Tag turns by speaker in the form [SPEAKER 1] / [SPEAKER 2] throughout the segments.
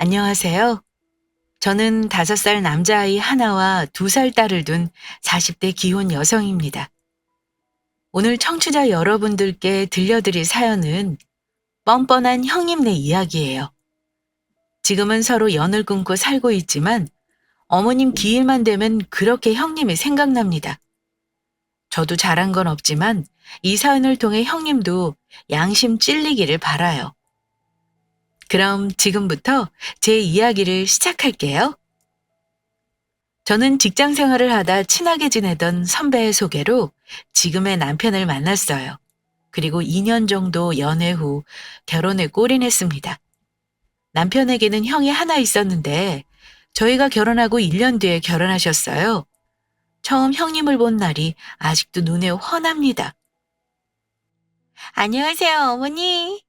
[SPEAKER 1] 안녕하세요. 저는 5살 남자아이 하나와 2살 딸을 둔 40대 기혼 여성입니다. 오늘 청취자 여러분들께 들려드릴 사연은 뻔뻔한 형님네 이야기예요. 지금은 서로 연을 끊고 살고 있지만 어머님 기일만 되면 그렇게 형님이 생각납니다. 저도 잘한 건 없지만 이 사연을 통해 형님도 양심 찔리기를 바라요. 그럼 지금부터 제 이야기를 시작할게요. 저는 직장 생활을 하다 친하게 지내던 선배의 소개로 지금의 남편을 만났어요. 그리고 2년 정도 연애 후 결혼에 골인했습니다. 남편에게는 형이 하나 있었는데 저희가 결혼하고 1년 뒤에 결혼하셨어요. 처음 형님을 본 날이 아직도 눈에 훤합니다. 안녕하세요, 어머니.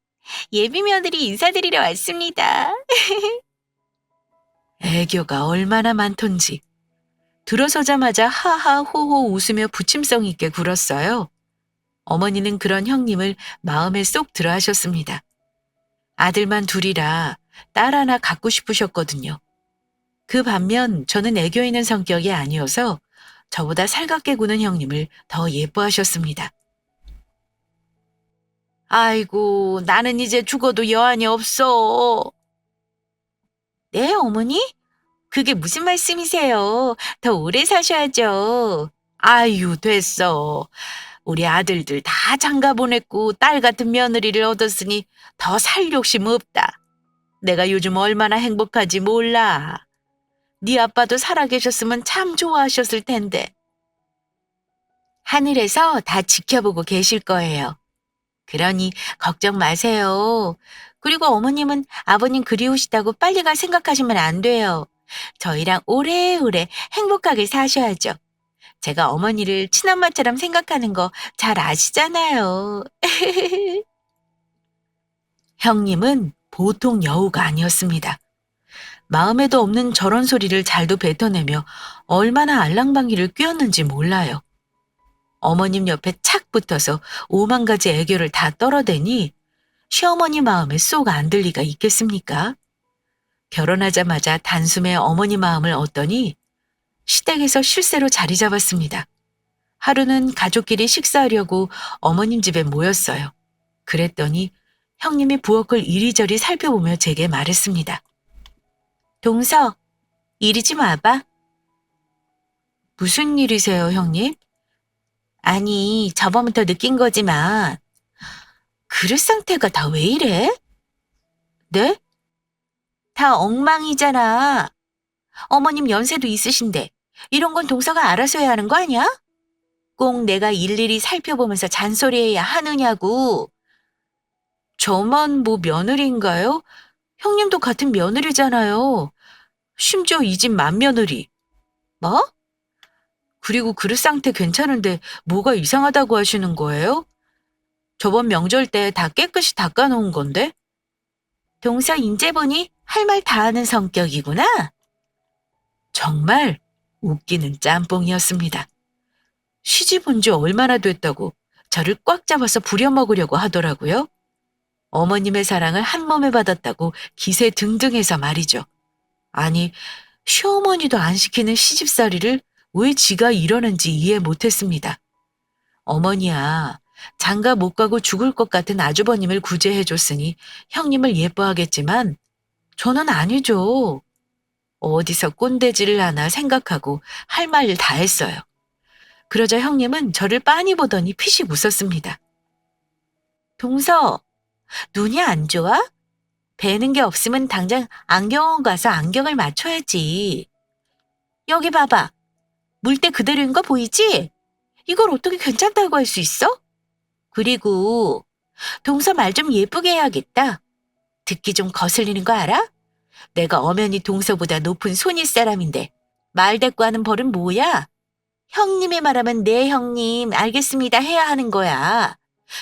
[SPEAKER 1] 예비 며느리 인사드리러 왔습니다. 애교가 얼마나 많던지. 들어서자마자 하하호호 웃으며 부침성 있게 굴었어요. 어머니는 그런 형님을 마음에 쏙 들어 하셨습니다. 아들만 둘이라 딸 하나 갖고 싶으셨거든요. 그 반면 저는 애교 있는 성격이 아니어서 저보다 살갑게 구는 형님을 더 예뻐하셨습니다. 아이고, 나는 이제 죽어도 여한이 없어. 네, 어머니? 그게 무슨 말씀이세요? 더 오래 사셔야죠. 아유, 됐어. 우리 아들들 다 장가 보냈고 딸 같은 며느리를 얻었으니 더 살 욕심 없다. 내가 요즘 얼마나 행복하지 몰라. 네 아빠도 살아계셨으면 참 좋아하셨을 텐데. 하늘에서 다 지켜보고 계실 거예요. 그러니 걱정 마세요. 그리고 어머님은 아버님 그리우시다고 빨리 갈 생각하시면 안 돼요. 저희랑 오래오래 행복하게 사셔야죠. 제가 어머니를 친엄마처럼 생각하는 거 잘 아시잖아요. 형님은 보통 여우가 아니었습니다. 마음에도 없는 저런 소리를 잘도 뱉어내며 얼마나 알랑방귀를 뀌었는지 몰라요. 어머님 옆에 착 붙어서 5만 가지 애교를 다 떨어대니 시어머니 마음에 쏙 안 들 리가 있겠습니까? 결혼하자마자 단숨에 어머니 마음을 얻더니 시댁에서 실세로 자리 잡았습니다. 하루는 가족끼리 식사하려고 어머님 집에 모였어요. 그랬더니 형님이 부엌을 이리저리 살펴보며 제게 말했습니다. 동서, 이리 좀 와봐. 무슨 일이세요, 형님? 아니, 저번부터 느낀 거지만 그릇 상태가 다 왜 이래? 네? 다 엉망이잖아. 어머님 연세도 있으신데 이런 건 동서가 알아서 해야 하는 거 아니야? 꼭 내가 일일이 살펴보면서 잔소리해야 하느냐고. 저만 뭐 며느리인가요? 형님도 같은 며느리잖아요. 심지어 이 집 맏며느리. 뭐? 그리고 그릇 상태 괜찮은데 뭐가 이상하다고 하시는 거예요? 저번 명절 때 다 깨끗이 닦아놓은 건데? 동서 인제 보니 할 말 다 하는 성격이구나. 정말 웃기는 짬뽕이었습니다. 시집 온 지 얼마나 됐다고 저를 꽉 잡아서 부려먹으려고 하더라고요. 어머님의 사랑을 한 몸에 받았다고 기세 등등해서 말이죠. 아니, 시어머니도 안 시키는 시집살이를 왜 지가 이러는지 이해 못했습니다. 어머니야, 장가 못 가고 죽을 것 같은 아주버님을 구제해줬으니 형님을 예뻐하겠지만 저는 아니죠. 어디서 꼰대질을 하나 생각하고 할 말 다 했어요. 그러자 형님은 저를 빤히 보더니 피식 웃었습니다. 동서, 눈이 안 좋아? 배는 게 없으면 당장 안경원 가서 안경을 맞춰야지. 여기 봐봐. 물때 그대로인 거 보이지? 이걸 어떻게 괜찮다고 할 수 있어? 그리고 동서 말 좀 예쁘게 해야겠다. 듣기 좀 거슬리는 거 알아? 내가 엄연히 동서보다 높은 손윗 사람인데 말 대꾸 하는 벌은 뭐야? 형님의 말하면 네 형님 알겠습니다 해야 하는 거야.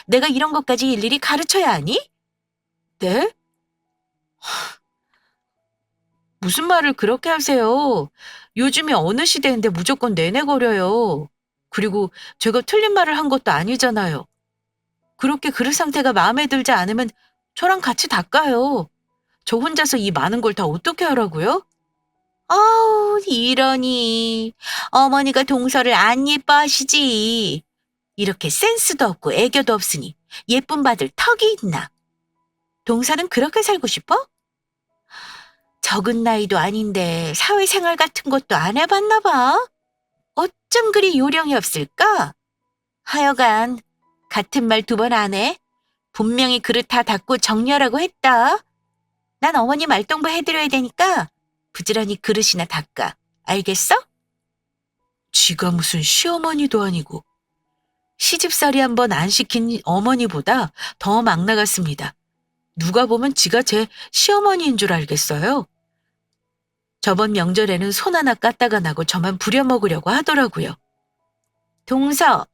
[SPEAKER 1] 내가 이런 것까지 일일이 가르쳐야 하니? 네? 무슨 말을 그렇게 하세요? 요즘에 어느 시대인데 무조건 내내거려요. 그리고 제가 틀린 말을 한 것도 아니잖아요. 그렇게 그릇 상태가 마음에 들지 않으면 저랑 같이 닦아요. 저 혼자서 이 많은 걸 다 어떻게 하라고요? 아우, 이러니. 어머니가 동서를 안 예뻐하시지. 이렇게 센스도 없고 애교도 없으니 예쁨 받을 턱이 있나. 동서는 그렇게 살고 싶어? 적은 나이도 아닌데 사회생활 같은 것도 안 해봤나 봐. 어쩜 그리 요령이 없을까? 하여간 같은 말 두 번 안 해. 분명히 그릇 다 닦고 정리하라고 했다. 난 어머니 말동무 해드려야 되니까 부지런히 그릇이나 닦아. 알겠어? 지가 무슨 시어머니도 아니고 시집살이 한 번 안 시킨 어머니보다 더 막 나갔습니다. 누가 보면 지가 제 시어머니인 줄 알겠어요. 저번 명절에는 손 하나 깠다가 나고 저만 부려먹으려고 하더라고요. 동서,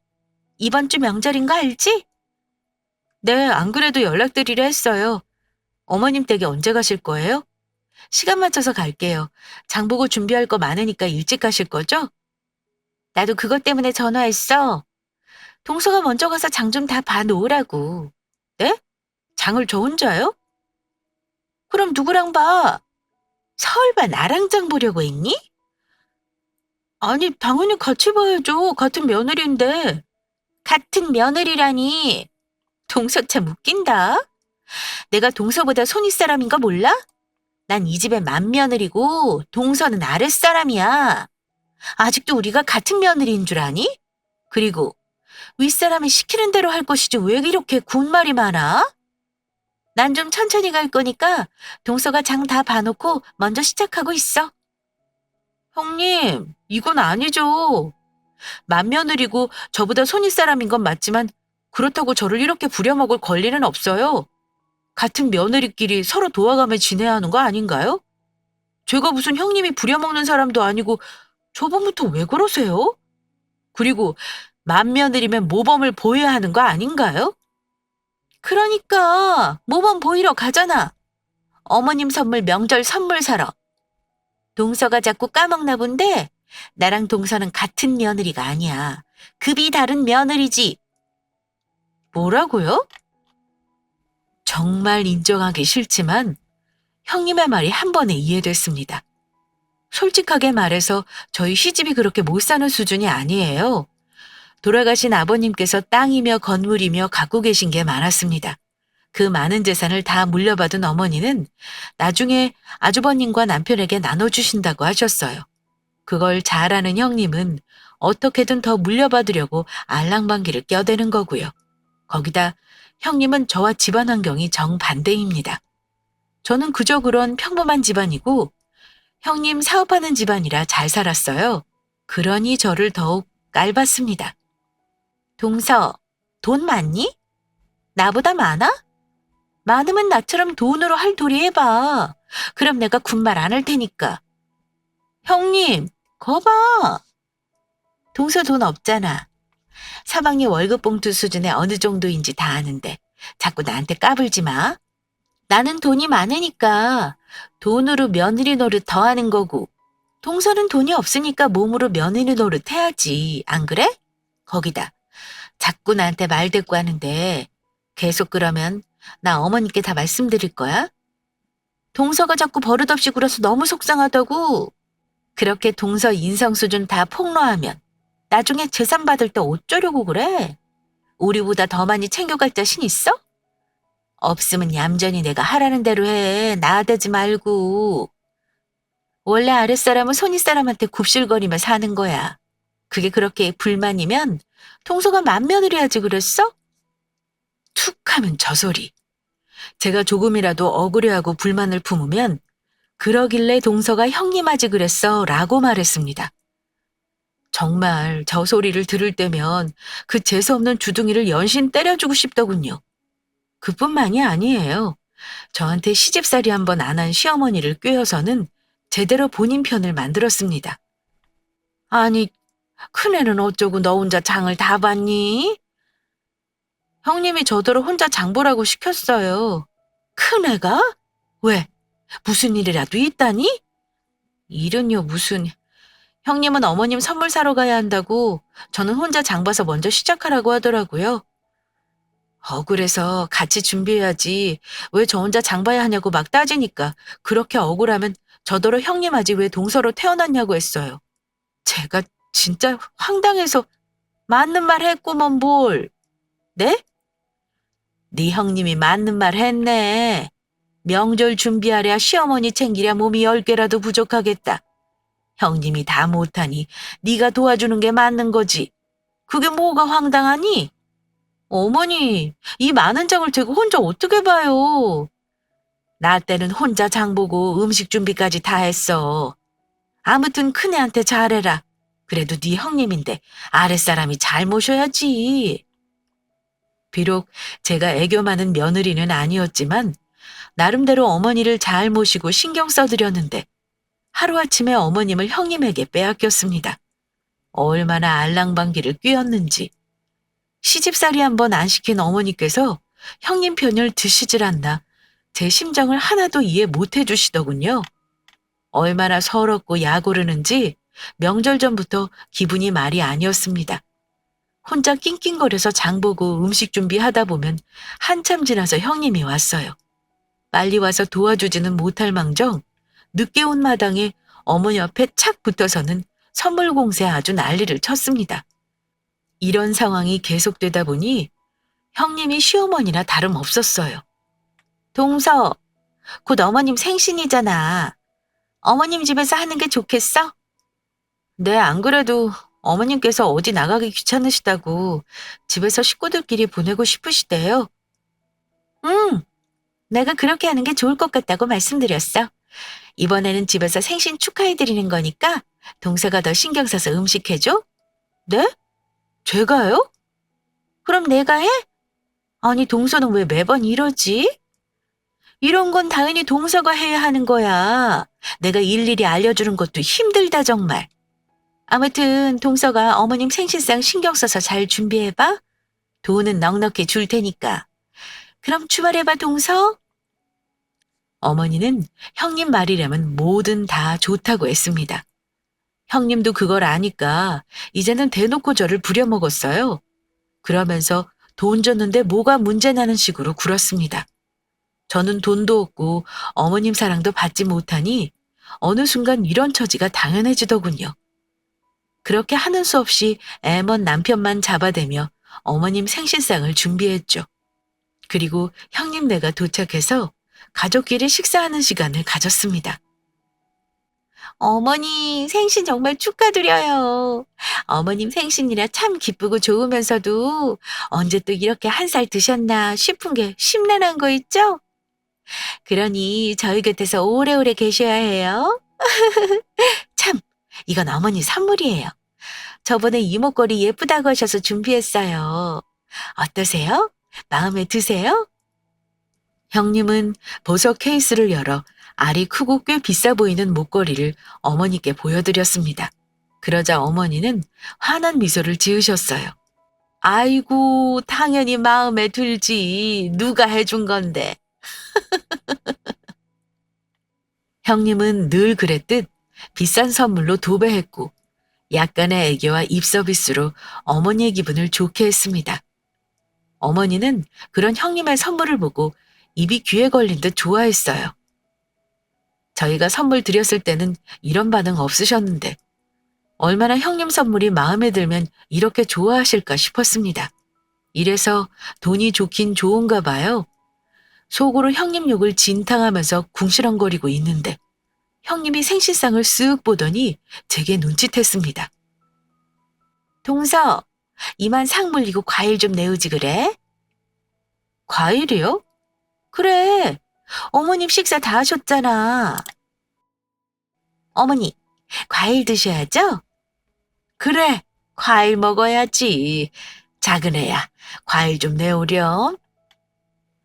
[SPEAKER 1] 이번 주 명절인 거 알지? 네, 안 그래도 연락드리려 했어요. 어머님 댁에 언제 가실 거예요? 시간 맞춰서 갈게요. 장 보고 준비할 거 많으니까 일찍 가실 거죠? 나도 그것 때문에 전화했어. 동서가 먼저 가서 장 좀 다 봐놓으라고. 네? 장을 저 혼자요? 그럼 누구랑 봐? 설마 나랑 장 보려고 했니? 아니, 당연히 같이 봐야죠. 같은 며느리인데. 같은 며느리라니. 동서 참 웃긴다. 내가 동서보다 손윗 사람인 거 몰라? 난 이 집의 맏며느리고 동서는 아랫사람이야. 아직도 우리가 같은 며느리인 줄 아니? 그리고 윗사람이 시키는 대로 할 것이지 왜 이렇게 군말이 많아? 난 좀 천천히 갈 거니까 동서가 장 다 봐놓고 먼저 시작하고 있어. 형님, 이건 아니죠. 맏며느리고 저보다 손윗 사람인 건 맞지만 그렇다고 저를 이렇게 부려먹을 권리는 없어요. 같은 며느리끼리 서로 도와가며 지내야 하는 거 아닌가요? 제가 무슨 형님이 부려먹는 사람도 아니고 저번부터 왜 그러세요? 그리고 맏며느리면 모범을 보여야 하는 거 아닌가요? 그러니까 모범 보이러 가잖아. 어머님 선물 명절 선물 사러. 동서가 자꾸 까먹나 본데 나랑 동서는 같은 며느리가 아니야. 급이 다른 며느리지. 뭐라고요? 정말 인정하기 싫지만 형님의 말이 한 번에 이해됐습니다. 솔직하게 말해서 저희 시집이 그렇게 못 사는 수준이 아니에요. 돌아가신 아버님께서 땅이며 건물이며 갖고 계신 게 많았습니다. 그 많은 재산을 다 물려받은 어머니는 나중에 아주버님과 남편에게 나눠주신다고 하셨어요. 그걸 잘 아는 형님은 어떻게든 더 물려받으려고 알랑방귀를 껴대는 거고요. 거기다 형님은 저와 집안 환경이 정반대입니다. 저는 그저 그런 평범한 집안이고 형님 사업하는 집안이라 잘 살았어요. 그러니 저를 더욱 깔봤습니다. 동서, 돈 많니? 나보다 많아? 많으면 나처럼 돈으로 할 도리 해봐. 그럼 내가 군말 안 할 테니까. 형님, 거봐. 동서 돈 없잖아. 사방이 월급 봉투 수준의 어느 정도인지 다 아는데 자꾸 나한테 까불지 마. 나는 돈이 많으니까 돈으로 며느리 노릇 더 하는 거고 동서는 돈이 없으니까 몸으로 며느리 노릇 해야지. 안 그래? 거기다 자꾸 나한테 말대꾸 하는데 계속 그러면 나 어머니께 다 말씀드릴 거야. 동서가 자꾸 버릇없이 굴어서 너무 속상하다고. 그렇게 동서 인성 수준 다 폭로하면 나중에 재산 받을 때 어쩌려고 그래? 우리보다 더 많이 챙겨갈 자신 있어? 없으면 얌전히 내가 하라는 대로 해. 나대지 말고. 원래 아랫사람은 손윗사람한테 굽실거리며 사는 거야. 그게 그렇게 불만이면 동서가 만면을 해야지 그랬어? 툭 하면 저 소리. 제가 조금이라도 억울해하고 불만을 품으면 그러길래 동서가 형님 하지 그랬어 라고 말했습니다. 정말 저 소리를 들을 때면 그 재수없는 주둥이를 연신 때려주고 싶더군요. 그뿐만이 아니에요. 저한테 시집살이 한 번 안 한 시어머니를 꿰어서는 제대로 본인 편을 만들었습니다. 아니, 큰애는 어쩌고 너 혼자 장을 다 봤니? 형님이 저더러 혼자 장 보라고 시켰어요. 큰애가? 왜? 무슨 일이라도 있다니? 일은요 무슨. 형님은 어머님 선물 사러 가야 한다고 저는 혼자 장 봐서 먼저 시작하라고 하더라고요. 억울해서 같이 준비해야지. 왜 저 혼자 장 봐야 하냐고 막 따지니까 그렇게 억울하면 저더러 형님 하지 왜 동서로 태어났냐고 했어요. 제가 진짜 황당해서 맞는 말 했구먼 뭘. 네? 네 형님이 맞는 말 했네. 명절 준비하랴 시어머니 챙기랴 몸이 10개라도 부족하겠다. 형님이 다 못하니 네가 도와주는 게 맞는 거지. 그게 뭐가 황당하니? 어머니, 이 많은 장을 들고 혼자 어떻게 봐요? 나 때는 혼자 장 보고 음식 준비까지 다 했어. 아무튼 큰애한테 잘해라. 그래도 네 형님인데 아랫사람이 잘 모셔야지. 비록 제가 애교 많은 며느리는 아니었지만 나름대로 어머니를 잘 모시고 신경 써드렸는데 하루아침에 어머님을 형님에게 빼앗겼습니다. 얼마나 알랑방귀를 뀌었는지. 시집살이 한번 안 시킨 어머니께서 형님 편을 드시질 않나 제 심정을 하나도 이해 못 해주시더군요. 얼마나 서럽고 약오르는지 명절 전부터 기분이 말이 아니었습니다. 혼자 낑낑거려서 장보고 음식 준비하다 보면 한참 지나서 형님이 왔어요. 빨리 와서 도와주지는 못할 망정 늦게 온 마당에 어머니 옆에 착 붙어서는 선물 공세에 아주 난리를 쳤습니다. 이런 상황이 계속되다 보니 형님이 시어머니나 다름없었어요. 동서, 곧 어머님 생신이잖아. 어머님 집에서 하는 게 좋겠어? 네, 안 그래도 어머님께서 어디 나가기 귀찮으시다고 집에서 식구들끼리 보내고 싶으시대요. 응, 내가 그렇게 하는 게 좋을 것 같다고 말씀드렸어. 이번에는 집에서 생신 축하해드리는 거니까 동서가 더 신경 써서 음식 해줘? 네? 제가요? 그럼 내가 해? 아니, 동서는 왜 매번 이러지? 이런 건 당연히 동서가 해야 하는 거야. 내가 일일이 알려주는 것도 힘들다, 정말. 아무튼 동서가 어머님 생신상 신경 써서 잘 준비해봐. 돈은 넉넉히 줄 테니까. 그럼 출발해봐, 동서. 어머니는 형님 말이라면 뭐든 다 좋다고 했습니다. 형님도 그걸 아니까 이제는 대놓고 저를 부려먹었어요. 그러면서 돈 줬는데 뭐가 문제나는 식으로 굴었습니다. 저는 돈도 없고 어머님 사랑도 받지 못하니 어느 순간 이런 처지가 당연해지더군요. 그렇게 하는 수 없이 애먼 남편만 잡아대며 어머님 생신상을 준비했죠. 그리고 형님네가 도착해서 가족끼리 식사하는 시간을 가졌습니다. 어머니 생신 정말 축하드려요. 어머님 생신이라 참 기쁘고 좋으면서도 언제 또 이렇게 한 살 드셨나 싶은 게 심란한 거 있죠? 그러니 저희 곁에서 오래오래 계셔야 해요. 참, 이건 어머니 선물이에요. 저번에 이목걸이 예쁘다고 하셔서 준비했어요. 어떠세요? 마음에 드세요? 형님은 보석 케이스를 열어 알이 크고 꽤 비싸 보이는 목걸이를 어머니께 보여드렸습니다. 그러자 어머니는 환한 미소를 지으셨어요. 아이고, 당연히 마음에 들지. 누가 해준 건데. 형님은 늘 그랬듯 비싼 선물로 도배했고 약간의 애교와 입서비스로 어머니의 기분을 좋게 했습니다. 어머니는 그런 형님의 선물을 보고 입이 귀에 걸린 듯 좋아했어요. 저희가 선물 드렸을 때는 이런 반응 없으셨는데 얼마나 형님 선물이 마음에 들면 이렇게 좋아하실까 싶었습니다. 이래서 돈이 좋긴 좋은가 봐요. 속으로 형님 욕을 진탕하면서 궁시렁거리고 있는데 형님이 생신상을 쓱 보더니 제게 눈짓했습니다. 동서, 이만 상 물리고 과일 좀 내오지 그래? 과일이요? 그래, 어머님 식사 다 하셨잖아. 어머니, 과일 드셔야죠? 그래, 과일 먹어야지. 작은 애야, 과일 좀 내오렴.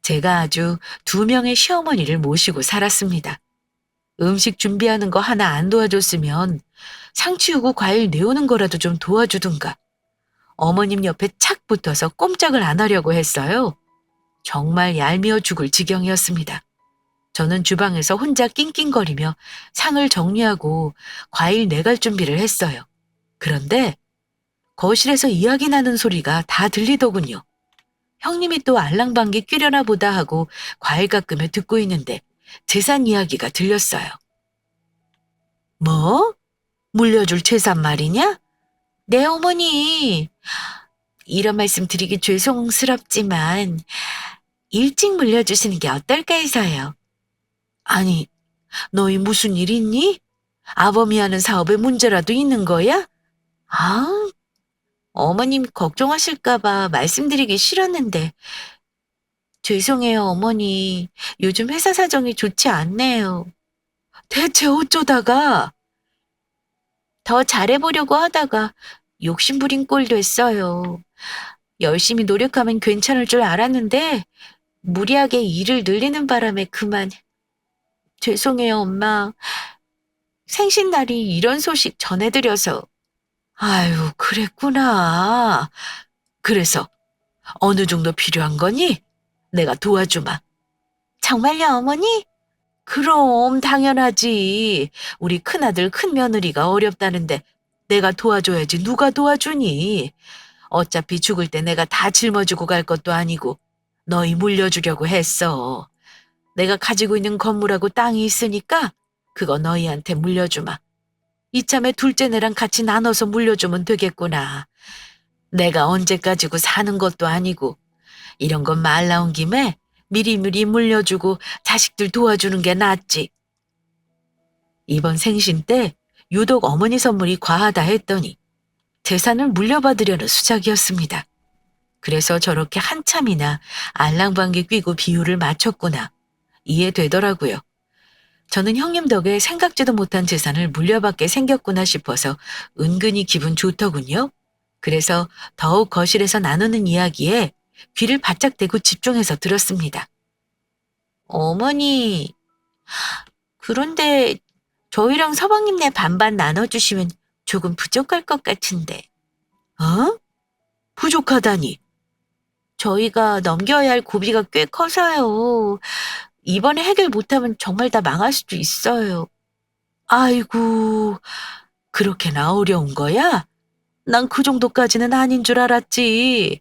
[SPEAKER 1] 제가 아주 2명의 시어머니를 모시고 살았습니다. 음식 준비하는 거 하나 안 도와줬으면 상 치우고 과일 내오는 거라도 좀 도와주든가. 어머님 옆에 착 붙어서 꼼짝을 안 하려고 했어요. 정말 얄미워 죽을 지경이었습니다. 저는 주방에서 혼자 낑낑거리며 상을 정리하고 과일 내갈 준비를 했어요. 그런데 거실에서 이야기 나는 소리가 다 들리더군요. 형님이 또 알랑방귀 뀌려나 보다 하고 과일 깎으며 듣고 있는데 재산 이야기가 들렸어요. 뭐? 물려줄 재산 말이냐? 네, 어머니. 이런 말씀 드리기 죄송스럽지만 일찍 물려주시는 게 어떨까 해서요. 아니, 너희 무슨 일 있니? 아범이 하는 사업에 문제라도 있는 거야? 아, 어머님 걱정하실까 봐 말씀드리기 싫었는데 죄송해요, 어머니. 요즘 회사 사정이 좋지 않네요. 대체 어쩌다가 더 잘해보려고 하다가 욕심부린 꼴 됐어요. 열심히 노력하면 괜찮을 줄 알았는데 무리하게 일을 늘리는 바람에 그만. 죄송해요, 엄마. 생신날이 이런 소식 전해드려서. 아유, 그랬구나. 그래서 어느 정도 필요한 거니? 내가 도와주마. 정말요, 어머니? 그럼 당연하지. 우리 큰아들 큰며느리가 어렵다는데 내가 도와줘야지 누가 도와주니. 어차피 죽을 때 내가 다 짊어지고 갈 것도 아니고 너희 물려주려고 했어. 내가 가지고 있는 건물하고 땅이 있으니까 그거 너희한테 물려주마. 이참에 둘째 내랑 같이 나눠서 물려주면 되겠구나. 내가 언제 가지고 사는 것도 아니고 이런 건 말 나온 김에 미리미리 물려주고 자식들 도와주는 게 낫지. 이번 생신 때 유독 어머니 선물이 과하다 했더니 재산을 물려받으려는 수작이었습니다. 그래서 저렇게 한참이나 알랑방귀 뀌고 비율을 맞췄구나. 이해되더라고요. 저는 형님 덕에 생각지도 못한 재산을 물려받게 생겼구나 싶어서 은근히 기분 좋더군요. 그래서 더욱 거실에서 나누는 이야기에 귀를 바짝 대고 집중해서 들었습니다. 어머니, 그런데 저희랑 서방님네 반반 나눠주시면 조금 부족할 것 같은데. 어? 부족하다니. 저희가 넘겨야 할 고비가 꽤 커서요. 이번에 해결 못하면 정말 다 망할 수도 있어요. 아이고, 그렇게나 어려운 거야? 난 그 정도까지는 아닌 줄 알았지.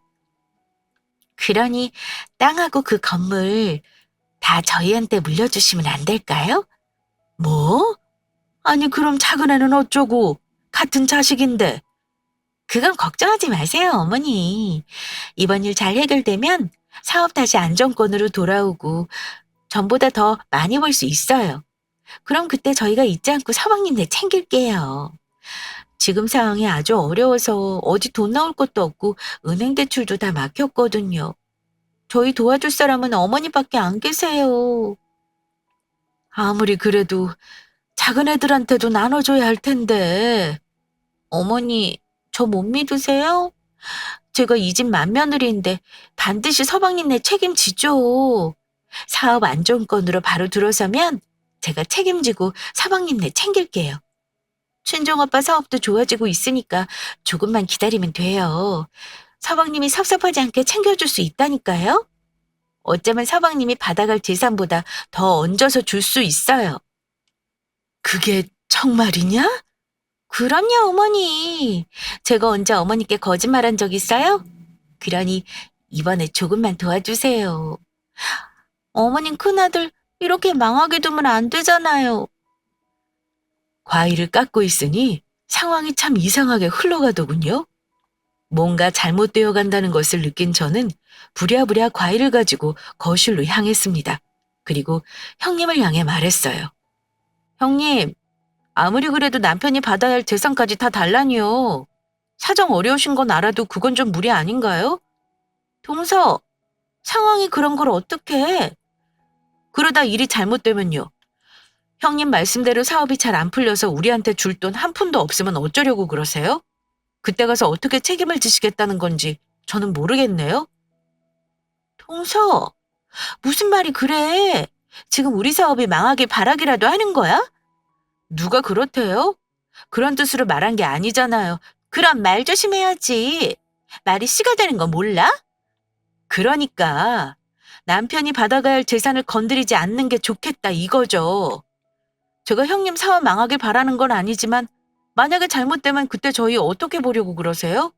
[SPEAKER 1] 그러니 땅하고 그 건물 다 저희한테 물려주시면 안 될까요? 뭐? 아니, 그럼 작은 애는 어쩌고? 같은 자식인데. 그건 걱정하지 마세요, 어머니. 이번 일 잘 해결되면 사업 다시 안정권으로 돌아오고 전보다 더 많이 벌 수 있어요. 그럼 그때 저희가 잊지 않고 서방님네 챙길게요. 지금 상황이 아주 어려워서 어디 돈 나올 것도 없고 은행 대출도 다 막혔거든요. 저희 도와줄 사람은 어머니밖에 안 계세요. 아무리 그래도 작은 애들한테도 나눠줘야 할 텐데. 어머니, 저 못 믿으세요? 제가 이 집 맏며느리인데 반드시 서방님네 책임지죠. 사업 안정권으로 바로 들어서면 제가 책임지고 서방님네 챙길게요. 친정오빠 사업도 좋아지고 있으니까 조금만 기다리면 돼요. 서방님이 섭섭하지 않게 챙겨줄 수 있다니까요. 어쩌면 서방님이 받아갈 재산보다 더 얹어서 줄 수 있어요. 그게 정말이냐? 그럼요, 어머니. 제가 언제 어머니께 거짓말한 적 있어요? 그러니 이번에 조금만 도와주세요. 어머님 큰아들 이렇게 망하게 두면 안 되잖아요. 과일을 깎고 있으니 상황이 참 이상하게 흘러가더군요. 뭔가 잘못되어 간다는 것을 느낀 저는 부랴부랴 과일을 가지고 거실로 향했습니다. 그리고 형님을 향해 말했어요. 형님, 아무리 그래도 남편이 받아야 할 재산까지 다 달라니요. 사정 어려우신 건 알아도 그건 좀 무리 아닌가요? 동서, 상황이 그런 걸 어떻게 해? 그러다 일이 잘못되면요. 형님 말씀대로 사업이 잘 안 풀려서 우리한테 줄 돈 한 푼도 없으면 어쩌려고 그러세요? 그때 가서 어떻게 책임을 지시겠다는 건지 저는 모르겠네요. 동서, 무슨 말이 그래? 지금 우리 사업이 망하길 바라기라도 하는 거야? 누가 그렇대요? 그런 뜻으로 말한 게 아니잖아요. 그럼 말 조심해야지. 말이 씨가 되는 거 몰라? 그러니까 남편이 받아가야 할 재산을 건드리지 않는 게 좋겠다 이거죠. 제가 형님 사업 망하길 바라는 건 아니지만 만약에 잘못되면 그때 저희 어떻게 보려고 그러세요?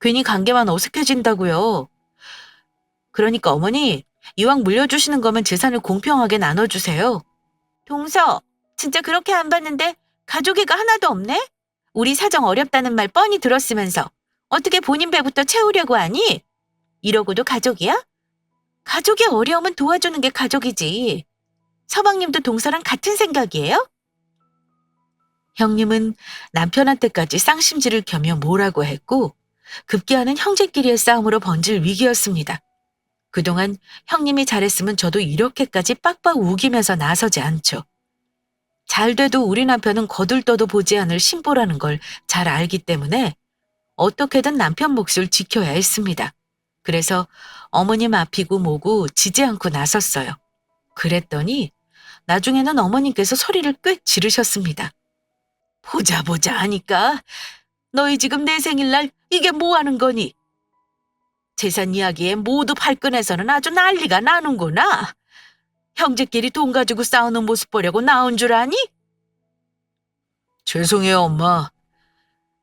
[SPEAKER 1] 괜히 관계만 어색해진다고요. 그러니까 어머니, 이왕 물려주시는 거면 재산을 공평하게 나눠주세요. 동서, 진짜 그렇게 안 봤는데 가족애가 하나도 없네? 우리 사정 어렵다는 말 뻔히 들었으면서 어떻게 본인 배부터 채우려고 하니? 이러고도 가족이야? 가족의 어려움은 도와주는 게 가족이지. 서방님도 동서랑 같은 생각이에요? 형님은 남편한테까지 쌍심지를 겨며 뭐라고 했고 급기야는 형제끼리의 싸움으로 번질 위기였습니다. 그동안 형님이 잘했으면 저도 이렇게까지 빡빡 우기면서 나서지 않죠. 잘 돼도 우리 남편은 거들떠도 보지 않을 신보라는 걸 잘 알기 때문에 어떻게든 남편 몫을 지켜야 했습니다. 그래서 어머님 앞이고 뭐고 지지 않고 나섰어요. 그랬더니 나중에는 어머님께서 소리를 꽤 지르셨습니다. 보자 보자 하니까 너희 지금 내 생일날 이게 뭐 하는 거니? 재산 이야기에 모두 발끈해서는 아주 난리가 나는구나. 형제끼리 돈 가지고 싸우는 모습 보려고 나온 줄 아니? 죄송해요, 엄마.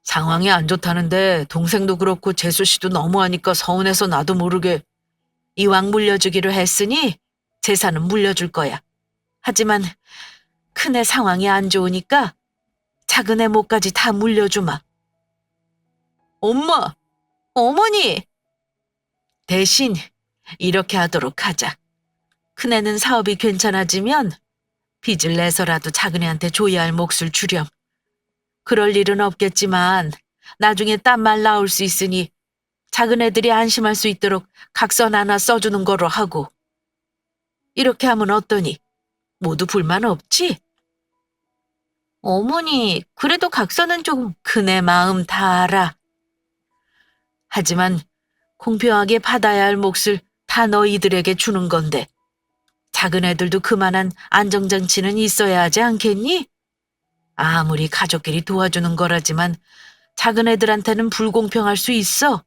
[SPEAKER 1] 상황이 안 좋다는데 동생도 그렇고 재수 씨도 너무하니까 서운해서 나도 모르게 이왕 물려주기로 했으니 재산은 물려줄 거야. 하지만 큰애 상황이 안 좋으니까 작은애 몫까지 다 물려주마. 엄마, 어머니! 대신 이렇게 하도록 하자. 큰애는 사업이 괜찮아지면 빚을 내서라도 작은애한테 줘야 할 몫을 주렴. 그럴 일은 없겠지만 나중에 딴 말 나올 수 있으니 작은애들이 안심할 수 있도록 각서 하나 써주는 거로 하고. 이렇게 하면 어떠니? 모두 불만 없지? 어머니, 그래도 각서는 조금 큰애 마음 다 알아. 하지만 공평하게 받아야 할 몫을 다 너희들에게 주는 건데 작은 애들도 그만한 안정장치는 있어야 하지 않겠니? 아무리 가족끼리 도와주는 거라지만 작은 애들한테는 불공평할 수 있어.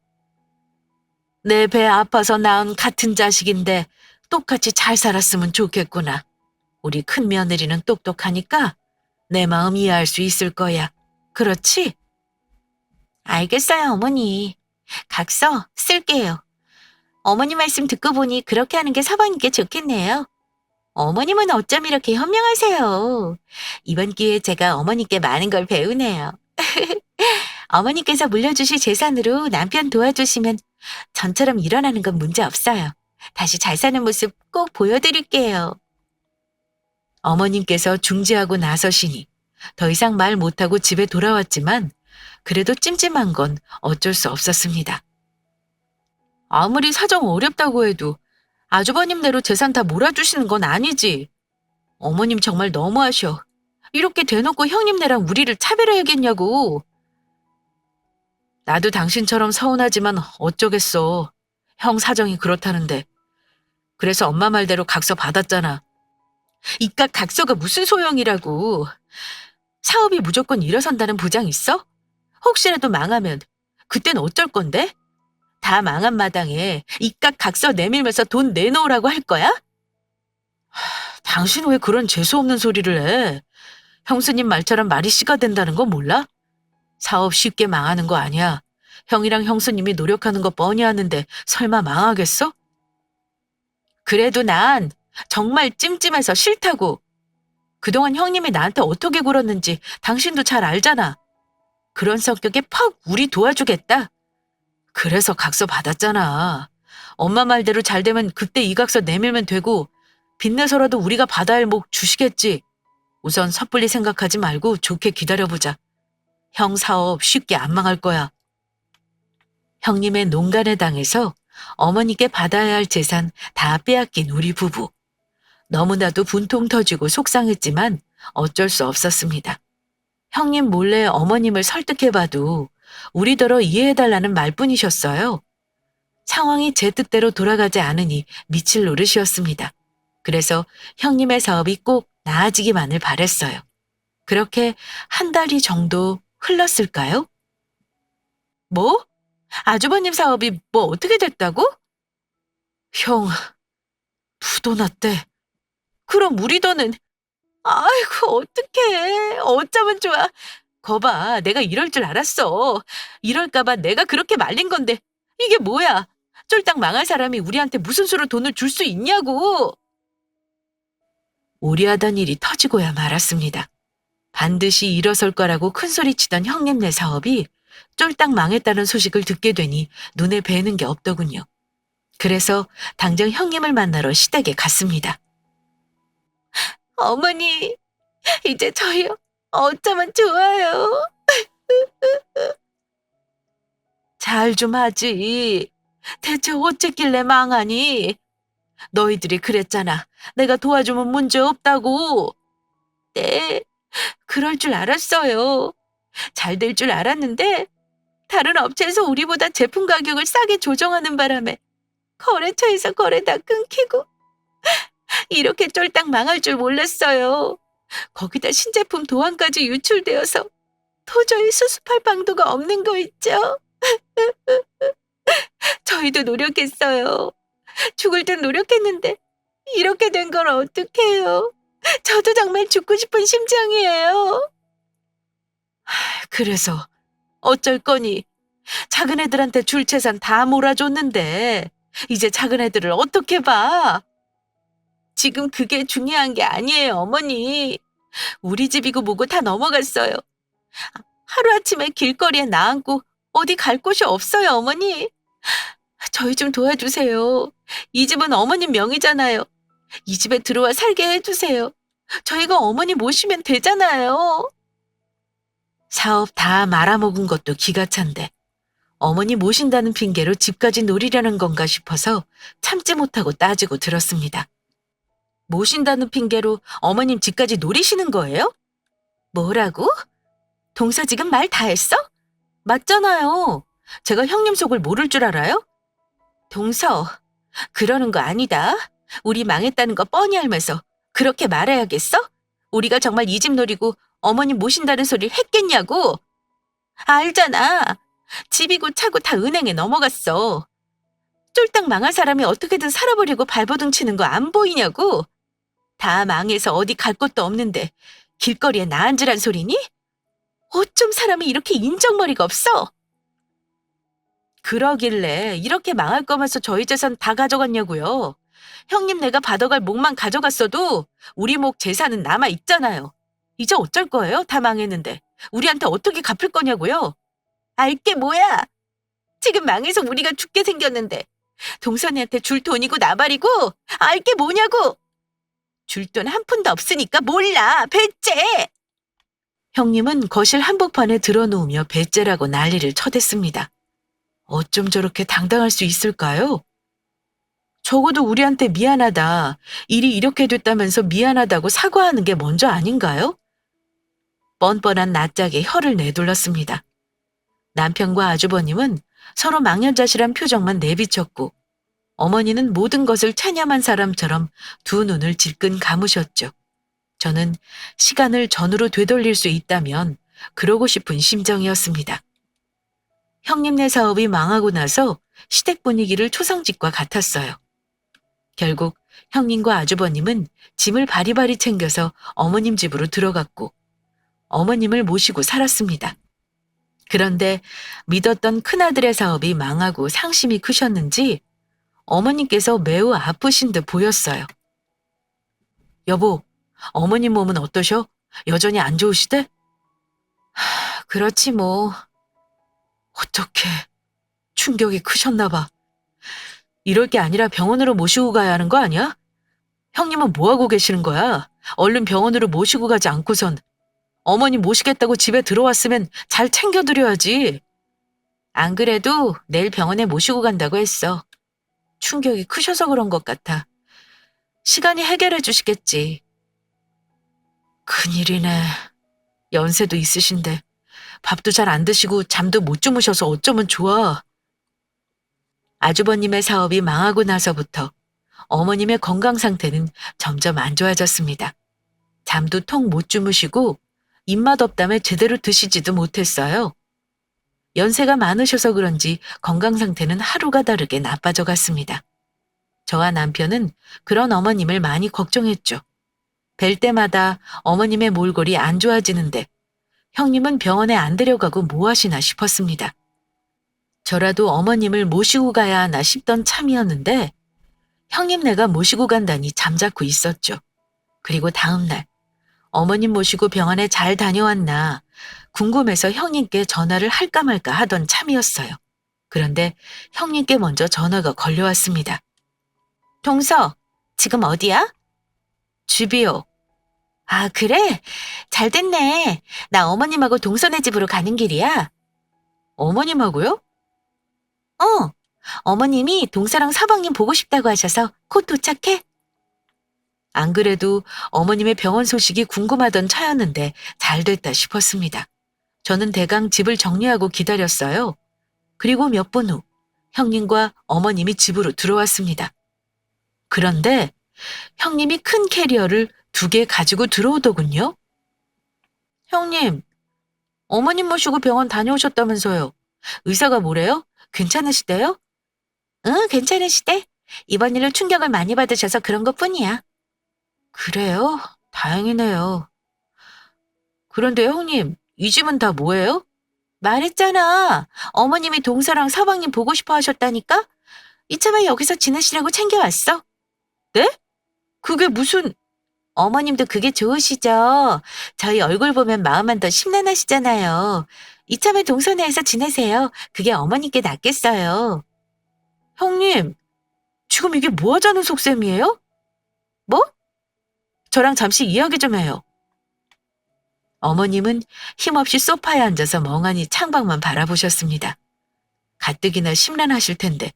[SPEAKER 1] 내 배 아파서 낳은 같은 자식인데 똑같이 잘 살았으면 좋겠구나. 우리 큰 며느리는 똑똑하니까 내 마음 이해할 수 있을 거야. 그렇지? 알겠어요, 어머니. 각서 쓸게요. 어머니 말씀 듣고 보니 그렇게 하는 게 서방님께 좋겠네요. 어머님은 어쩜 이렇게 현명하세요. 이번 기회에 제가 어머니께 많은 걸 배우네요. 어머니께서 물려주실 재산으로 남편 도와주시면 전처럼 일어나는 건 문제 없어요. 다시 잘 사는 모습 꼭 보여드릴게요. 어머님께서 중지하고 나서시니 더 이상 말 못하고 집에 돌아왔지만 그래도 찜찜한 건 어쩔 수 없었습니다. 아무리 사정 어렵다고 해도 아주버님대로 재산 다 몰아주시는 건 아니지. 어머님 정말 너무하셔. 이렇게 대놓고 형님네랑 우리를 차별해야겠냐고. 나도 당신처럼 서운하지만 어쩌겠어. 형 사정이 그렇다는데. 그래서 엄마 말대로 각서 받았잖아. 이깟 각서가 무슨 소용이라고. 사업이 무조건 일어선다는 보장 있어? 혹시라도 망하면 그땐 어쩔 건데? 다 망한 마당에 이깟 각서 내밀면서 돈 내놓으라고 할 거야? 당신 왜 그런 재수없는 소리를 해? 형수님 말처럼 말이 씨가 된다는 거 몰라? 사업 쉽게 망하는 거 아니야. 형이랑 형수님이 노력하는 거 뻔히 아는데 설마 망하겠어? 그래도 난 정말 찜찜해서 싫다고. 그동안 형님이 나한테 어떻게 굴었는지 당신도 잘 알잖아. 그런 성격에 퍽 우리 도와주겠다. 그래서 각서 받았잖아. 엄마 말대로 잘 되면 그때 이 각서 내밀면 되고 빚내서라도 우리가 받아야 할 몫 주시겠지. 우선 섣불리 생각하지 말고 좋게 기다려보자. 형 사업 쉽게 안 망할 거야. 형님의 농간에 당해서 어머니께 받아야 할 재산 다 빼앗긴 우리 부부. 너무나도 분통 터지고 속상했지만 어쩔 수 없었습니다. 형님 몰래 어머님을 설득해봐도 우리더러 이해해달라는 말뿐이셨어요. 상황이 제 뜻대로 돌아가지 않으니 미칠 노릇이었습니다. 그래서 형님의 사업이 꼭 나아지기만을 바랬어요. 그렇게 한 달이 정도 흘렀을까요? 뭐? 아주버님 사업이 뭐 어떻게 됐다고? 형, 두 돈 났대. 그럼 우리 돈은? 아이고, 어떡해. 어쩌면 좋아. 거봐, 내가 이럴 줄 알았어. 이럴까봐 내가 그렇게 말린 건데. 이게 뭐야? 쫄딱 망할 사람이 우리한테 무슨 수로 돈을 줄 수 있냐고. 오리하던 일이 터지고야 말았습니다. 반드시 일어설 거라고 큰소리치던 형님네 사업이 쫄딱 망했다는 소식을 듣게 되니 눈에 뵈는 게 없더군요. 그래서 당장 형님을 만나러 시댁에 갔습니다. 어머니, 이제 저희요. 어쩌면 좋아요. 잘 좀 하지. 대체 어쨌길래 망하니? 너희들이 그랬잖아. 내가 도와주면 문제 없다고. 네, 그럴 줄 알았어요. 잘 될 줄 알았는데 다른 업체에서 우리보다 제품 가격을 싸게 조정하는 바람에 거래처에서 거래 다 끊기고 이렇게 쫄딱 망할 줄 몰랐어요. 거기다 신제품 도안까지 유출되어서 도저히 수습할 방도가 없는 거 있죠? 저희도 노력했어요. 죽을 듯 노력했는데 이렇게 된 걸 어떡해요. 저도 정말 죽고 싶은 심정이에요. 그래서 어쩔 거니? 작은 애들한테 줄 재산 다 몰아줬는데 이제 작은 애들을 어떻게 봐? 지금 그게 중요한 게 아니에요, 어머니. 우리 집이고 뭐고 다 넘어갔어요. 하루아침에 길거리에 나앉고 어디 갈 곳이 없어요, 어머니. 저희 좀 도와주세요. 이 집은 어머님 명의잖아요. 이 집에 들어와 살게 해주세요. 저희가 어머니 모시면 되잖아요. 사업 다 말아먹은 것도 기가 찬데 어머니 모신다는 핑계로 집까지 노리려는 건가 싶어서 참지 못하고 따지고 들었습니다. 모신다는 핑계로 어머님 집까지 노리시는 거예요? 뭐라고? 동서 지금 말 다 했어? 맞잖아요. 제가 형님 속을 모를 줄 알아요? 동서, 그러는 거 아니다. 우리 망했다는 거 뻔히 알면서 그렇게 말해야겠어? 우리가 정말 이 집 노리고 어머님 모신다는 소리를 했겠냐고? 알잖아. 집이고 차고 다 은행에 넘어갔어. 쫄딱 망할 사람이 어떻게든 살아보려고 발버둥 치는 거 안 보이냐고? 다 망해서 어디 갈 곳도 없는데 길거리에 나앉으란 소리니? 어쩜 사람이 이렇게 인정머리가 없어? 그러길래 이렇게 망할 거면서 저희 재산 다 가져갔냐고요. 형님 내가 받아갈 목만 가져갔어도 우리 목 재산은 남아있잖아요. 이제 어쩔 거예요? 다 망했는데. 우리한테 어떻게 갚을 거냐고요? 알게 뭐야? 지금 망해서 우리가 죽게 생겼는데 동선이한테 줄 돈이고 나발이고 알게 뭐냐고? 줄 돈 한 푼도 없으니까 몰라. 배째! 형님은 거실 한복판에 드러누우며 배째라고 난리를 쳐댔습니다. 어쩜 저렇게 당당할 수 있을까요? 적어도 우리한테 미안하다. 일이 이렇게 됐다면서 미안하다고 사과하는 게 먼저 아닌가요? 뻔뻔한 낯짝에 혀를 내둘렀습니다. 남편과 아주버님은 서로 망연자실한 표정만 내비쳤고 어머니는 모든 것을 체념한 사람처럼 두 눈을 질끈 감으셨죠. 저는 시간을 전으로 되돌릴 수 있다면 그러고 싶은 심정이었습니다. 형님네 사업이 망하고 나서 시댁 분위기를 초상집과 같았어요. 결국 형님과 아주버님은 짐을 바리바리 챙겨서 어머님 집으로 들어갔고 어머님을 모시고 살았습니다. 그런데 믿었던 큰아들의 사업이 망하고 상심이 크셨는지 어머님께서 매우 아프신 듯 보였어요. 여보, 어머님 몸은 어떠셔? 여전히 안 좋으시대? 그렇지 뭐. 어떡해. 충격이 크셨나 봐. 이럴 게 아니라 병원으로 모시고 가야 하는 거 아니야? 형님은 뭐하고 계시는 거야? 얼른 병원으로 모시고 가지 않고선 어머님 모시겠다고 집에 들어왔으면 잘 챙겨드려야지. 안 그래도 내일 병원에 모시고 간다고 했어. 충격이 크셔서 그런 것 같아. 시간이 해결해 주시겠지. 큰일이네. 연세도 있으신데 밥도 잘 안 드시고 잠도 못 주무셔서 어쩌면 좋아. 아주버님의 사업이 망하고 나서부터 어머님의 건강 상태는 점점 안 좋아졌습니다. 잠도 통 못 주무시고 입맛 없다며 제대로 드시지도 못했어요. 연세가 많으셔서 그런지 건강 상태는 하루가 다르게 나빠져 갔습니다. 저와 남편은 그런 어머님을 많이 걱정했죠. 뵐 때마다 어머님의 몰골이 안 좋아지는데 형님은 병원에 안 데려가고 뭐 하시나 싶었습니다. 저라도 어머님을 모시고 가야 하나 싶던 참이었는데 형님네가 모시고 간다니 잠자코 있었죠. 그리고 다음 날 어머님 모시고 병원에 잘 다녀왔나 궁금해서 형님께 전화를 할까 말까 하던 참이었어요. 그런데 형님께 먼저 전화가 걸려왔습니다. 동서, 지금 어디야? 집이요. 아, 그래? 잘 됐네. 나 어머님하고 동서네 집으로 가는 길이야. 어머님하고요? 어, 어머님이 동서랑 서방님 보고 싶다고 하셔서 곧 도착해. 안 그래도 어머님의 병원 소식이 궁금하던 차였는데 잘 됐다 싶었습니다. 저는 대강 집을 정리하고 기다렸어요. 그리고 몇 분 후 형님과 어머님이 집으로 들어왔습니다. 그런데 형님이 큰 캐리어를 2개 가지고 들어오더군요. 형님, 어머님 모시고 병원 다녀오셨다면서요. 의사가 뭐래요? 괜찮으시대요? 응, 괜찮으시대. 이번 일로 충격을 많이 받으셔서 그런 것뿐이야. 그래요? 다행이네요. 그런데 형님, 이 집은 다 뭐예요? 말했잖아. 어머님이 동서랑 서방님 보고 싶어 하셨다니까? 이참에 여기서 지내시라고 챙겨왔어. 네? 그게 무슨... 어머님도 그게 좋으시죠? 저희 얼굴 보면 마음만 더 심란하시잖아요. 이참에 동서내에서 지내세요. 그게 어머님께 낫겠어요. 형님, 지금 이게 뭐 하자는 속셈이에요? 뭐? 저랑 잠시 이야기 좀 해요. 어머님은 힘없이 소파에 앉아서 멍하니 창밖만 바라보셨습니다. 가뜩이나 심란하실 텐데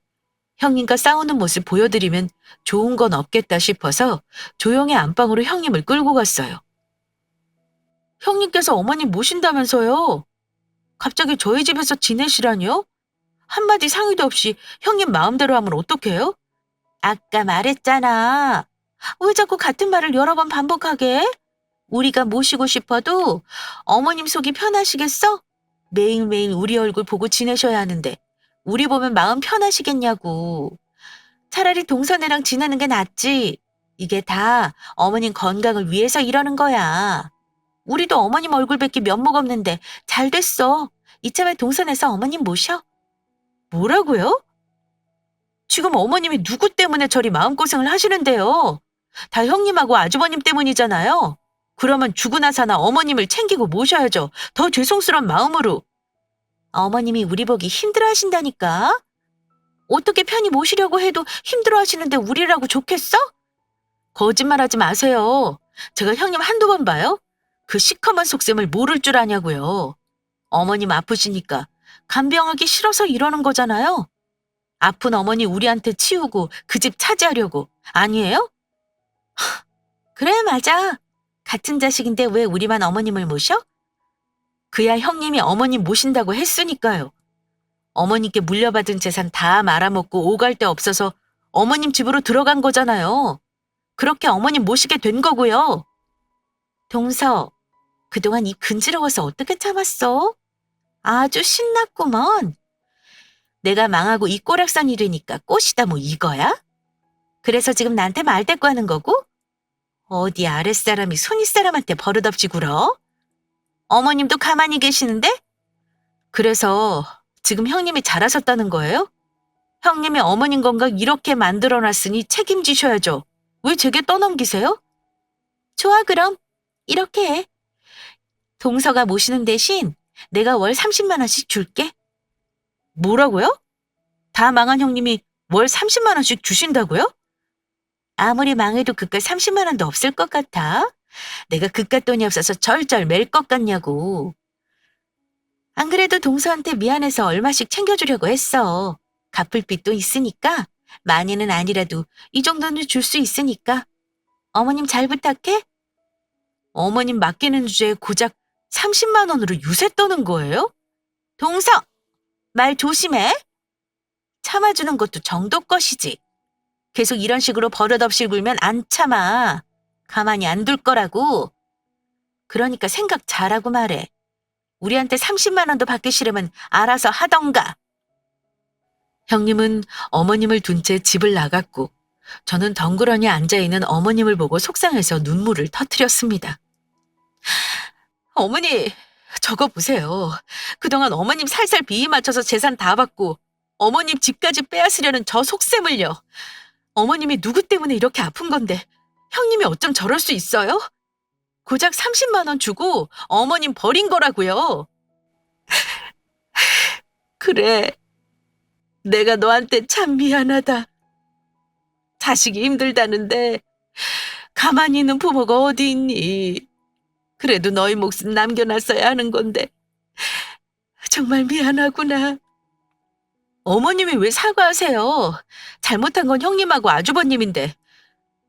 [SPEAKER 1] 형님과 싸우는 모습 보여드리면 좋은 건 없겠다 싶어서 조용히 안방으로 형님을 끌고 갔어요. 형님께서 어머님 모신다면서요? 갑자기 저희 집에서 지내시라니요? 한마디 상의도 없이 형님 마음대로 하면 어떡해요? 아까 말했잖아. 왜 자꾸 같은 말을 여러 번 반복하게? 우리가 모시고 싶어도 어머님 속이 편하시겠어? 매일매일 우리 얼굴 보고 지내셔야 하는데 우리 보면 마음 편하시겠냐고. 차라리 동서네랑 지내는 게 낫지. 이게 다 어머님 건강을 위해서 이러는 거야. 우리도 어머님 얼굴 뵙기 면목 없는데 잘 됐어. 이참에 동서네에서 어머님 모셔. 뭐라고요? 지금 어머님이 누구 때문에 저리 마음고생을 하시는데요. 다 형님하고 아주버님 때문이잖아요. 그러면 죽으나 사나 어머님을 챙기고 모셔야죠. 더 죄송스러운 마음으로. 어머님이 우리 보기 힘들어 하신다니까. 어떻게 편히 모시려고 해도 힘들어 하시는데 우리라고 좋겠어? 거짓말하지 마세요. 제가 형님 한두 번 봐요? 그 시커먼 속셈을 모를 줄 아냐고요. 어머님 아프시니까 간병하기 싫어서 이러는 거잖아요. 아픈 어머니 우리한테 치우고 그 집 차지하려고. 아니에요? 그래, 맞아. 같은 자식인데 왜 우리만 어머님을 모셔? 그야 형님이 어머님 모신다고 했으니까요. 어머님께 물려받은 재산 다 말아먹고 오갈 데 없어서 어머님 집으로 들어간 거잖아요. 그렇게 어머님 모시게 된 거고요. 동서, 그동안 입 근지러워서 어떻게 참았어? 아주 신났구먼. 내가 망하고 이 꼬락선이 되니까 꽃이다 뭐 이거야? 그래서 지금 나한테 말대꾸 하는 거고? 어디 아랫사람이 손윗사람한테 버릇없이 굴어? 어머님도 가만히 계시는데? 그래서 지금 형님이 잘하셨다는 거예요? 형님이 어머님 건강 이렇게 만들어놨으니 책임지셔야죠. 왜 제게 떠넘기세요? 좋아, 그럼 이렇게 해. 동서가 모시는 대신 내가 월 30만 원씩 줄게. 뭐라고요? 다 망한 형님이 월 30만 원씩 주신다고요? 아무리 망해도 그깟 30만 원도 없을 것 같아. 내가 그깟 돈이 없어서 절절 맬 것 같냐고. 안 그래도 동서한테 미안해서 얼마씩 챙겨주려고 했어. 갚을 빚도 있으니까 많이는 아니라도 이 정도는 줄 수 있으니까. 어머님 잘 부탁해. 어머님 맡기는 주제에 고작 30만 원으로 유세 떠는 거예요? 동서, 말 조심해. 참아주는 것도 정도 것이지. 계속 이런 식으로 버릇없이 굴면 안 참아. 가만히 안 둘 거라고. 그러니까 생각 잘하고 말해. 우리한테 30만 원도 받기 싫으면 알아서 하던가. 형님은 어머님을 둔 채 집을 나갔고 저는 덩그러니 앉아있는 어머님을 보고 속상해서 눈물을 터뜨렸습니다. 어머니, 저거 보세요. 그동안 어머님 살살 비위 맞춰서 재산 다 받고 어머님 집까지 빼앗으려는 저 속셈을요. 어머님이 누구 때문에 이렇게 아픈 건데 형님이 어쩜 저럴 수 있어요? 고작 30만 원 주고 어머님 버린 거라고요. 그래, 내가 너한테 참 미안하다. 자식이 힘들다는데 가만히 있는 부모가 어디 있니? 그래도 너희 몫은 남겨놨어야 하는 건데 정말 미안하구나. 어머님이 왜 사과하세요? 잘못한 건 형님하고 아주버님인데.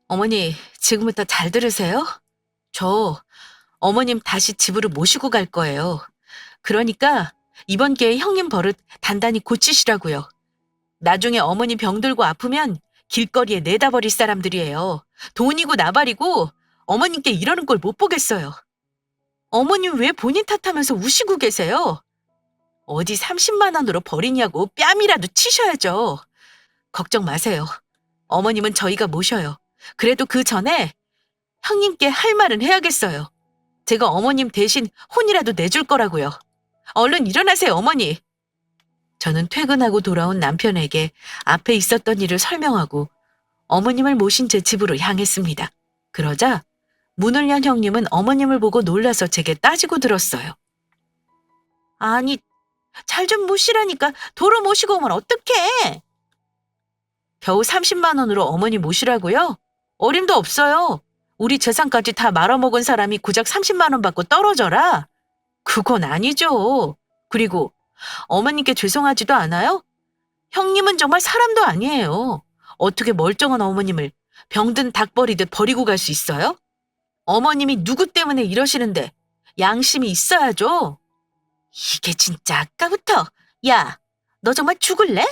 [SPEAKER 1] 어머니, 지금부터 잘 들으세요. 저 어머님 다시 집으로 모시고 갈 거예요. 그러니까 이번 기회에 형님 버릇 단단히 고치시라고요. 나중에 어머니 병들고 아프면 길거리에 내다 버릴 사람들이에요. 돈이고 나발이고 어머님께 이러는 걸 못 보겠어요. 어머님 왜 본인 탓하면서 우시고 계세요? 어디 30만 원으로 버리냐고 뺨이라도 치셔야죠. 걱정 마세요. 어머님은 저희가 모셔요. 그래도 그 전에 형님께 할 말은 해야겠어요. 제가 어머님 대신 혼이라도 내줄 거라고요. 얼른 일어나세요, 어머니. 저는 퇴근하고 돌아온 남편에게 앞에 있었던 일을 설명하고 어머님을 모신 제 집으로 향했습니다. 그러자 문을 연 형님은 어머님을 보고 놀라서 제게 따지고 들었어요. 아니, 잘 좀 모시라니까 도로 모시고 오면 어떡해? 겨우 30만 원으로 어머니 모시라고요? 어림도 없어요. 우리 재산까지 다 말아먹은 사람이 고작 30만 원 받고 떨어져라? 그건 아니죠. 그리고 어머님께 죄송하지도 않아요? 형님은 정말 사람도 아니에요. 어떻게 멀쩡한 어머님을 병든 닭 버리듯 버리고 갈 수 있어요? 어머님이 누구 때문에 이러시는데 양심이 있어야죠. 이게 진짜 아까부터. 야, 너 정말 죽을래?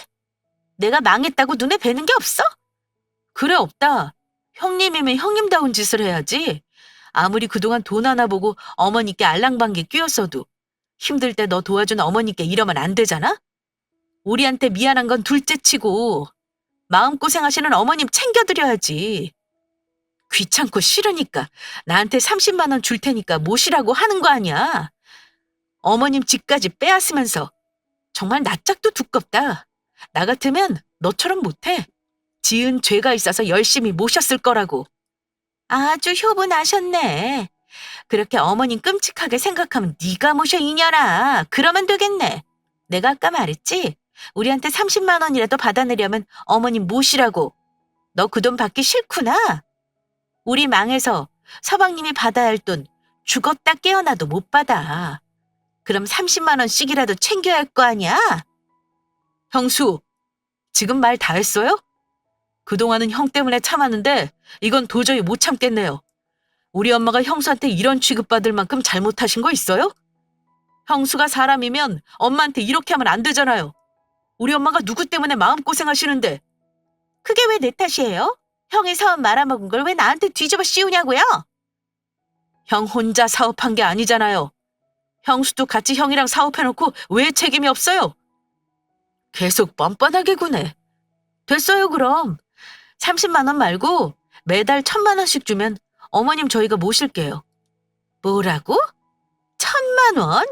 [SPEAKER 1] 내가 망했다고 눈에 뵈는 게 없어? 그래, 없다. 형님이면 형님다운 짓을 해야지. 아무리 그동안 돈 하나 보고 어머니께 알랑방귀 뀌었어도 힘들 때 너 도와준 어머니께 이러면 안 되잖아? 우리한테 미안한 건 둘째치고 마음고생하시는 어머님 챙겨드려야지. 귀찮고 싫으니까 나한테 30만 원 줄 테니까 모시라고 하는 거 아니야. 어머님 집까지 빼앗으면서 정말 낯짝도 두껍다. 나 같으면 너처럼 못해. 지은 죄가 있어서 열심히 모셨을 거라고. 아주 효분하셨네. 그렇게 어머님 끔찍하게 생각하면 네가 모셔 이년아. 그러면 되겠네. 내가 아까 말했지? 우리한테 30만 원이라도 받아내려면 어머님 모시라고. 너 그 돈 받기 싫구나. 우리 망해서 서방님이 받아야 할 돈 죽었다 깨어나도 못 받아. 그럼 30만 원씩이라도 챙겨야 할 거 아니야? 형수, 지금 말 다 했어요? 그동안은 형 때문에 참았는데 이건 도저히 못 참겠네요. 우리 엄마가 형수한테 이런 취급받을 만큼 잘못하신 거 있어요? 형수가 사람이면 엄마한테 이렇게 하면 안 되잖아요. 우리 엄마가 누구 때문에 마음고생하시는데. 그게 왜 내 탓이에요? 형이 사업 말아먹은 걸 왜 나한테 뒤집어 씌우냐고요? 형 혼자 사업한 게 아니잖아요. 형수도 같이 형이랑 사업해놓고 왜 책임이 없어요? 계속 뻔뻔하게 구네. 됐어요, 그럼. 30만 원 말고 매달 1,000만 원씩 주면 어머님 저희가 모실게요. 뭐라고? 1,000만 원?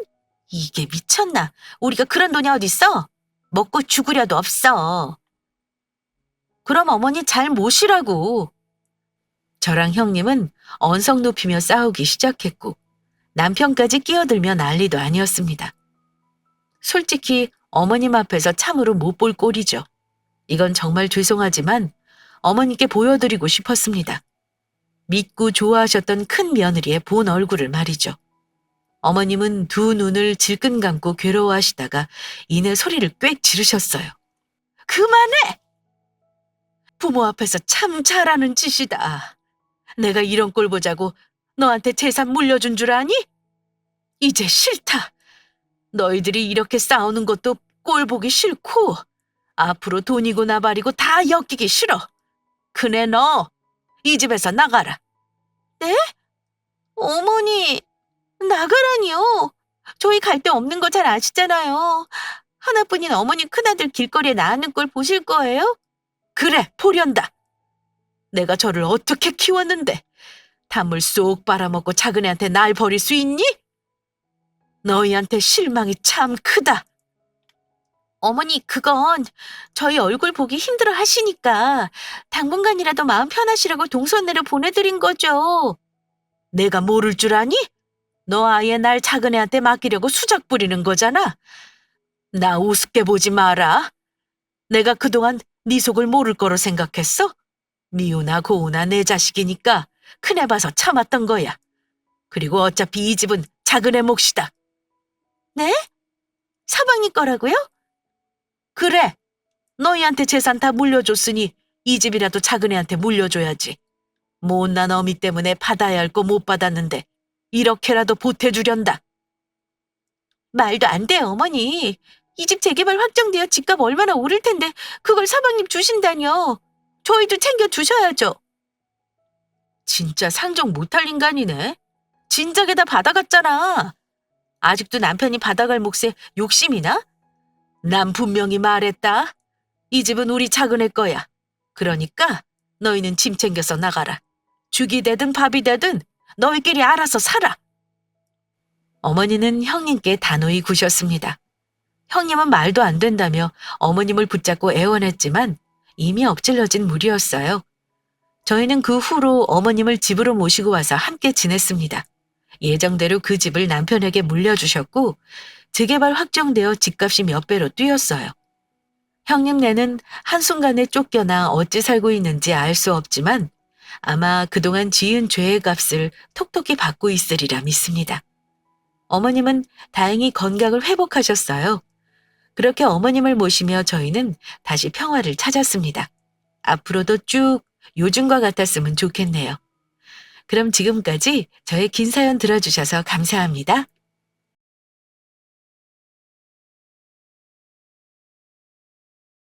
[SPEAKER 1] 이게 미쳤나? 우리가 그런 돈이 어딨어? 먹고 죽으려도 없어. 그럼 어머니 잘 모시라고. 저랑 형님은 언성 높이며 싸우기 시작했고 남편까지 끼어들며 난리도 아니었습니다. 솔직히 어머님 앞에서 참으로 못 볼 꼴이죠. 이건 정말 죄송하지만 어머니께 보여드리고 싶었습니다. 믿고 좋아하셨던 큰 며느리의 본 얼굴을 말이죠. 어머님은 두 눈을 질끈 감고 괴로워하시다가 이내 소리를 꽥 지르셨어요. 그만해! 부모 앞에서 참 잘하는 짓이다. 내가 이런 꼴 보자고 너한테 재산 물려준 줄 아니? 이제 싫다. 너희들이 이렇게 싸우는 것도 꼴 보기 싫고 앞으로 돈이고 나발이고 다 엮이기 싫어. 그네 너 이 집에서 나가라. 네? 어머니, 나가라니요. 저희 갈 데 없는 거 잘 아시잖아요. 하나뿐인 어머니 큰아들 길거리에 나가는 꼴 보실 거예요? 그래, 보련다. 내가 저를 어떻게 키웠는데 단물 쏙 빨아먹고 작은 애한테 날 버릴 수 있니? 너희한테 실망이 참 크다. 어머니, 그건 저희 얼굴 보기 힘들어 하시니까 당분간이라도 마음 편하시라고 동선내를 보내드린 거죠. 내가 모를 줄 아니? 너 아예 날 작은 애한테 맡기려고 수작 부리는 거잖아. 나 우습게 보지 마라. 내가 그동안 네 속을 모를 거로 생각했어? 미우나 고우나 내 자식이니까 큰애 봐서 참았던 거야. 그리고 어차피 이 집은 작은 애 몫이다. 네? 사방이 거라고요? 그래. 너희한테 재산 다 물려줬으니 이 집이라도 작은 애한테 물려줘야지. 못난 어미 때문에 받아야 할 거 못 받았는데 이렇게라도 보태주련다. 말도 안 돼요, 어머니. 이 집 재개발 확정되어 집값 얼마나 오를 텐데 그걸 사방님 주신다뇨. 저희도 챙겨 주셔야죠. 진짜 상종 못할 인간이네. 진작에 다 받아갔잖아. 아직도 남편이 받아갈 몫에 욕심이나? 난 분명히 말했다. 이 집은 우리 작은 애 거야. 그러니까 너희는 짐 챙겨서 나가라. 죽이 되든 밥이 되든 너희끼리 알아서 살아. 어머니는 형님께 단호히 구셨습니다. 형님은 말도 안 된다며 어머님을 붙잡고 애원했지만 이미 엎질러진 물이었어요. 저희는 그 후로 어머님을 집으로 모시고 와서 함께 지냈습니다. 예정대로 그 집을 남편에게 물려주셨고 재개발 확정되어 집값이 몇 배로 뛰었어요. 형님네는 한순간에 쫓겨나 어찌 살고 있는지 알 수 없지만 아마 그동안 지은 죄의 값을 톡톡히 받고 있으리라 믿습니다. 어머님은 다행히 건강을 회복하셨어요. 그렇게 어머님을 모시며 저희는 다시 평화를 찾았습니다. 앞으로도 쭉 요즘과 같았으면 좋겠네요. 그럼 지금까지 저의 긴 사연 들어주셔서 감사합니다.